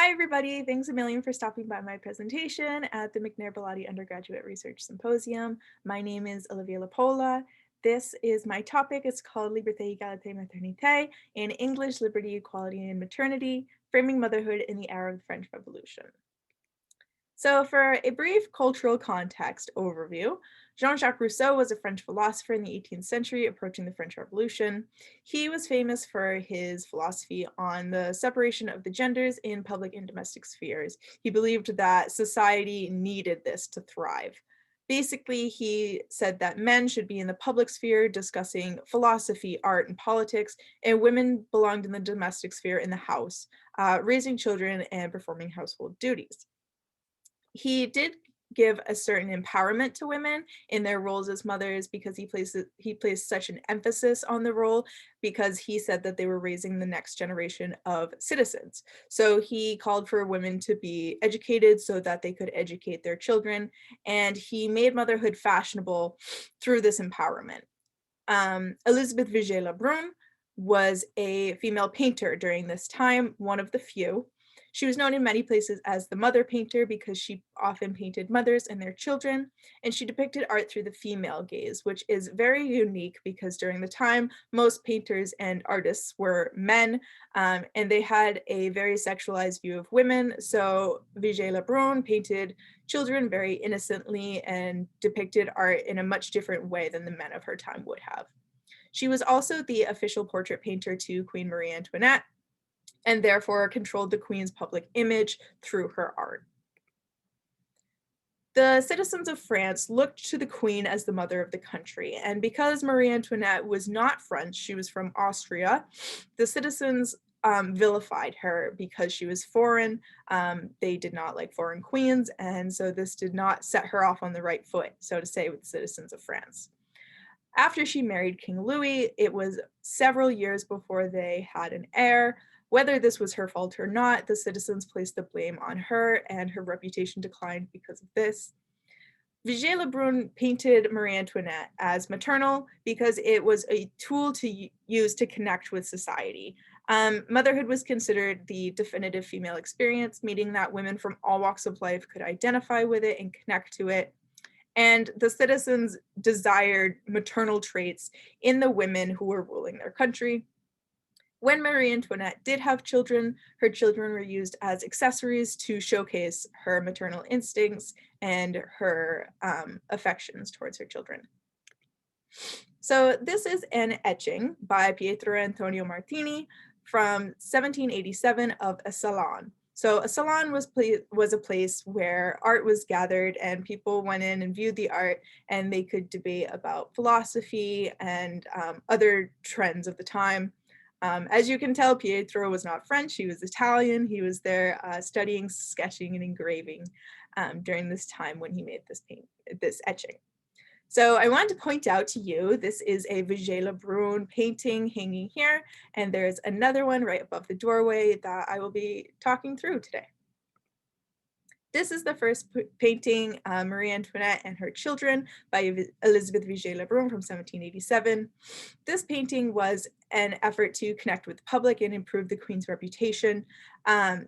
Hi, everybody. Thanks a million for stopping by my presentation at the McNair-Ballotti Undergraduate Research Symposium. My name is Olivia Lapola. This is my topic. It's called Liberté, Égalité, Maternité, in English, Liberty, Equality, and Maternity, Framing Motherhood in the Era of the French Revolution. So for a brief cultural context overview, Jean-Jacques Rousseau was a French philosopher in the 18th century approaching the French Revolution. He was famous for his philosophy on the separation of the genders in public and domestic spheres. He believed that society needed this to thrive. Basically, he said that men should be in the public sphere discussing philosophy, art, and politics, and women belonged in the domestic sphere in the house, raising children and performing household duties. He did give a certain empowerment to women in their roles as mothers because he placed such an emphasis on the role because he said that they were raising the next generation of citizens. So he called for women to be educated so that they could educate their children, and he made motherhood fashionable through this empowerment. Élisabeth Vigée Le Brun was a female painter during this time, one of the few. She was known in many places as the mother painter because she often painted mothers and their children, and she depicted art through the female gaze, which is very unique because during the time, most painters and artists were men, and they had a very sexualized view of women. So Vigée Le Brun painted children very innocently and depicted art in a much different way than the men of her time would have. She was also the official portrait painter to Queen Marie-Antoinette, and therefore controlled the Queen's public image through her art. The citizens of France looked to the Queen as the mother of the country, and because Marie Antoinette was not French, she was from Austria, the citizens vilified her because she was foreign. They did not like foreign queens, and so this did not set her off on the right foot, so to say, with the citizens of France. After she married King Louis, it was several years before they had an heir. Whether this was her fault or not, the citizens placed the blame on her, and her reputation declined because of this. Vigée Le Brun painted Marie Antoinette as maternal because it was a tool to use to connect with society. Motherhood was considered the definitive female experience, meaning that women from all walks of life could identify with it and connect to it. And the citizens desired maternal traits in the women who were ruling their country. When Marie Antoinette did have children, her children were used as accessories to showcase her maternal instincts and her affections towards her children. So this is an etching by Pietro Antonio Martini from 1787 of a salon. So a salon was a place where art was gathered and people went in and viewed the art, and they could debate about philosophy and other trends of the time. As you can tell, Pietro was not French, he was Italian. He was there studying sketching and engraving during this time when he made this etching. So I wanted to point out to you, this is a Vigée Le Brun painting hanging here, and there's another one right above the doorway that I will be talking through today. This is the first painting, Marie Antoinette and Her Children by Élisabeth Vigée Le Brun from 1787. This painting was an effort to connect with the public and improve the Queen's reputation.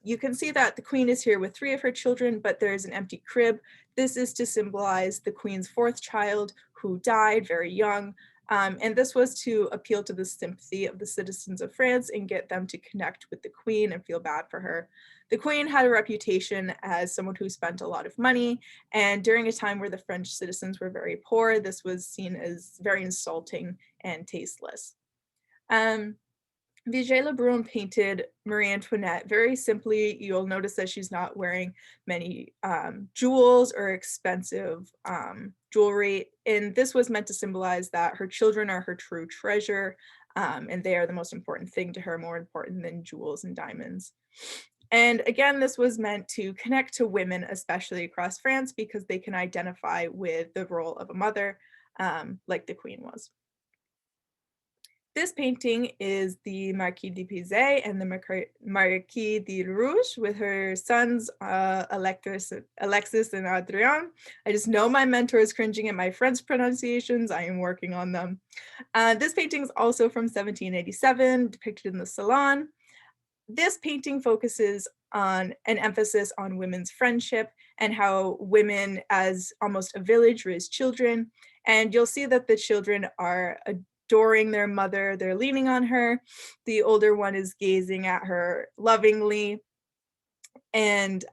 You can see that the Queen is here with 3 of her children, but there is an empty crib. This is to symbolize the Queen's 4th child who died very young. And this was to appeal to the sympathy of the citizens of France and get them to connect with the Queen and feel bad for her. The Queen had a reputation as someone who spent a lot of money, and during a time where the French citizens were very poor, this was seen as very insulting and tasteless. Vigée Le Brun painted Marie Antoinette very simply. You'll notice that she's not wearing many jewels or expensive jewelry, and this was meant to symbolize that her children are her true treasure, and they are the most important thing to her, more important than jewels and diamonds. And again, this was meant to connect to women, especially across France, because they can identify with the role of a mother, like the Queen was. This painting is the Marquis de Pizet and the Marquis de Rouge with her sons, Alexis and Adrien. I just know my mentor is cringing at my French pronunciations. I am working on them. This painting is also from 1787, depicted in the Salon. This painting focuses on an emphasis on women's friendship and how women as almost a village raise children. And you'll see that the children are adoring their mother, they're leaning on her. The older one is gazing at her lovingly. And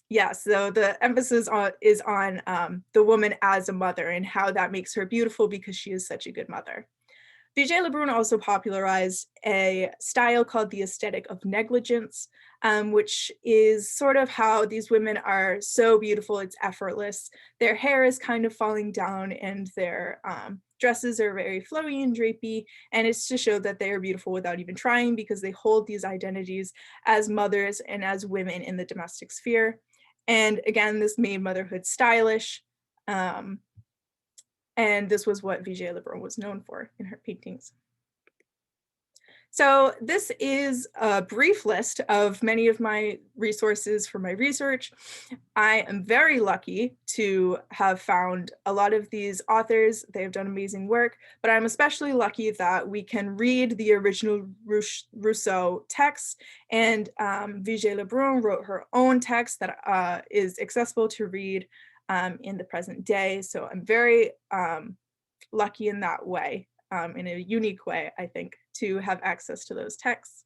yeah, so the emphasis is on the woman as a mother and how that makes her beautiful because she is such a good mother. Vigée Le Brun also popularized a style called the aesthetic of negligence, which is sort of how these women are so beautiful, it's effortless. Their hair is kind of falling down and their dresses are very flowy and drapey, and it's to show that they are beautiful without even trying because they hold these identities as mothers and as women in the domestic sphere. And again, this made motherhood stylish. And this was what Vigée Le Brun was known for in her paintings. So this is a brief list of many of my resources for my research. I am very lucky to have found a lot of these authors. They have done amazing work, but I'm especially lucky that we can read the original Rousseau text, and Vigée Le Brun wrote her own text that is accessible to read in the present day. So I'm very lucky in that way, in a unique way, I think, to have access to those texts.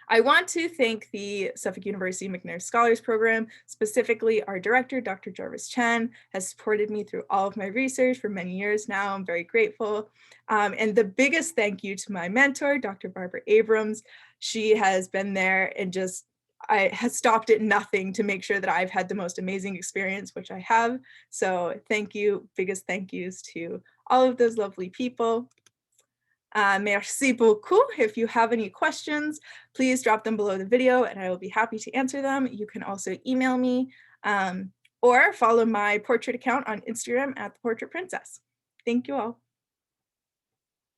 I want to thank the Suffolk University McNair Scholars Program, specifically our director, Dr. Jarvis Chen, has supported me through all of my research for many years now. I'm very grateful. And the biggest thank you to my mentor, Dr. Barbara Abrams. She has been there and just has stopped at nothing to make sure that I've had the most amazing experience, which I have. So thank you, biggest thank yous to all of those lovely people. Merci beaucoup. If you have any questions, please drop them below the video and I will be happy to answer them. You can also email me or follow my portrait account on Instagram at The Portrait Princess. Thank you all.